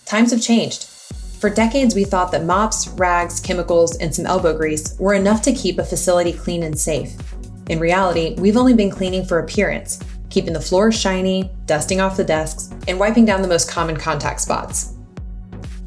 Times have changed. For decades, we thought that mops, rags, chemicals, and some elbow grease were enough to keep a facility clean and safe. In reality, we've only been cleaning for appearance, keeping the floors shiny, dusting off the desks, and wiping down the most common contact spots.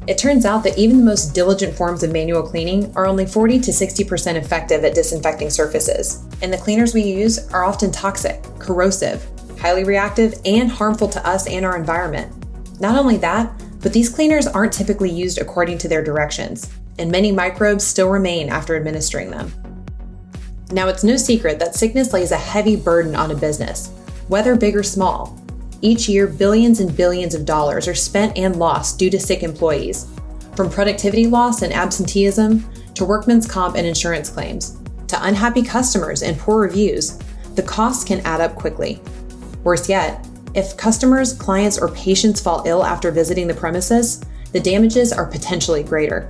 It turns out that even the most diligent forms of manual cleaning are only 40 to 60% effective at disinfecting surfaces, and the cleaners we use are often toxic, corrosive, highly reactive, and harmful to us and our environment. Not only that, but these cleaners aren't typically used according to their directions, and many microbes still remain after administering them. Now, it's no secret that sickness lays a heavy burden on a business, whether big or small. Each year, billions and billions of dollars are spent and lost due to sick employees, from productivity loss and absenteeism to workman's comp and insurance claims, to unhappy customers and poor reviews. The costs can add up quickly. Worse yet, if customers, clients, or patients fall ill after visiting the premises, the damages are potentially greater.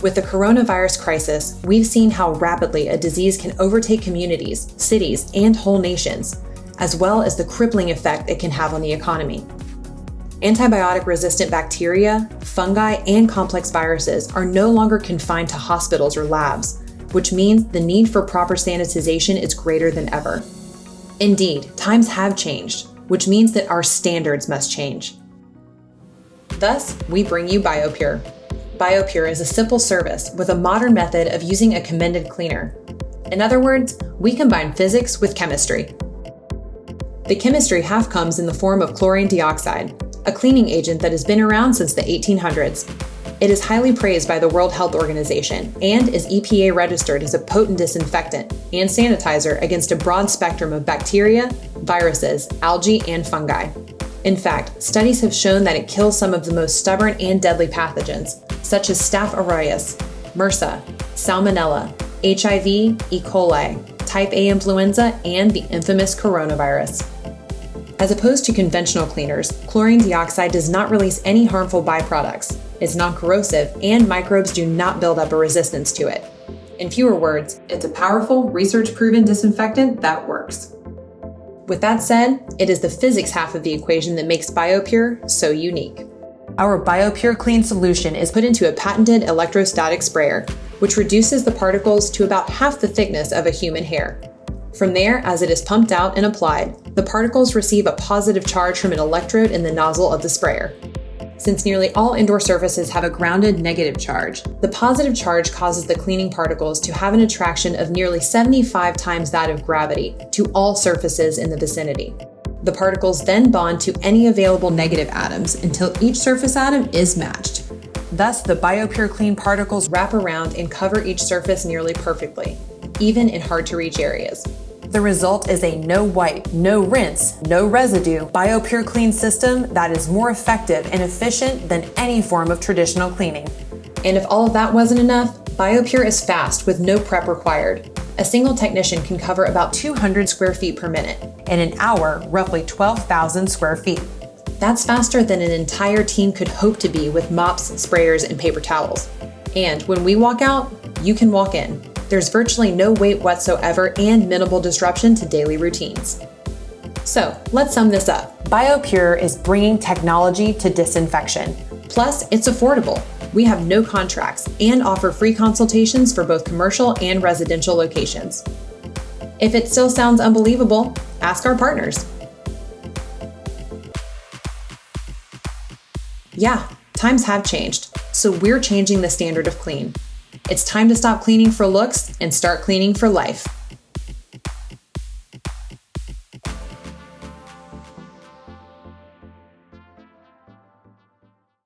With the coronavirus crisis, we've seen how rapidly a disease can overtake communities, cities, and whole nations, as well as the crippling effect it can have on the economy. Antibiotic-resistant bacteria, fungi, and complex viruses are no longer confined to hospitals or labs, which means the need for proper sanitization is greater than ever. Indeed, times have changed, which means that our standards must change. Thus, we bring you BioPure. BioPure is a simple service with a modern method of using a commended cleaner. In other words, we combine physics with chemistry. The chemistry half comes in the form of chlorine dioxide, a cleaning agent that has been around since the 1800s. It is highly praised by the World Health Organization and is EPA registered as a potent disinfectant and sanitizer against a broad spectrum of bacteria, viruses, algae, and fungi. In fact, studies have shown that it kills some of the most stubborn and deadly pathogens, such as Staph aureus, MRSA, Salmonella, HIV, E. coli, Type A influenza, and the infamous coronavirus. As opposed to conventional cleaners, chlorine dioxide does not release any harmful byproducts. It's non-corrosive, and microbes do not build up a resistance to it. In fewer words, it's a powerful, research-proven disinfectant that works. With that said, it is the physics half of the equation that makes BioPure so unique. Our BioPure Clean solution is put into a patented electrostatic sprayer, which reduces the particles to about half the thickness of a human hair. From there, as it is pumped out and applied, the particles receive a positive charge from an electrode in the nozzle of the sprayer. Since nearly all indoor surfaces have a grounded negative charge, the positive charge causes the cleaning particles to have an attraction of nearly 75 times that of gravity to all surfaces in the vicinity. The particles then bond to any available negative atoms until each surface atom is matched. Thus, the BioPure Clean particles wrap around and cover each surface nearly perfectly, even in hard-to-reach areas. The result is a no wipe, no rinse, no residue BioPure Clean system that is more effective and efficient than any form of traditional cleaning. And if all of that wasn't enough, BioPure is fast with no prep required. A single technician can cover about 200 square feet per minute, and in an hour, roughly 12,000 square feet. That's faster than an entire team could hope to be with mops, sprayers, and paper towels. And when we walk out, you can walk in. There's virtually no wait whatsoever and minimal disruption to daily routines. So let's sum this up. BioPure is bringing technology to disinfection. Plus, it's affordable. We have no contracts and offer free consultations for both commercial and residential locations. If it still sounds unbelievable, ask our partners. Yeah, times have changed, so we're changing the standard of clean. It's time to stop cleaning for looks and start cleaning for life.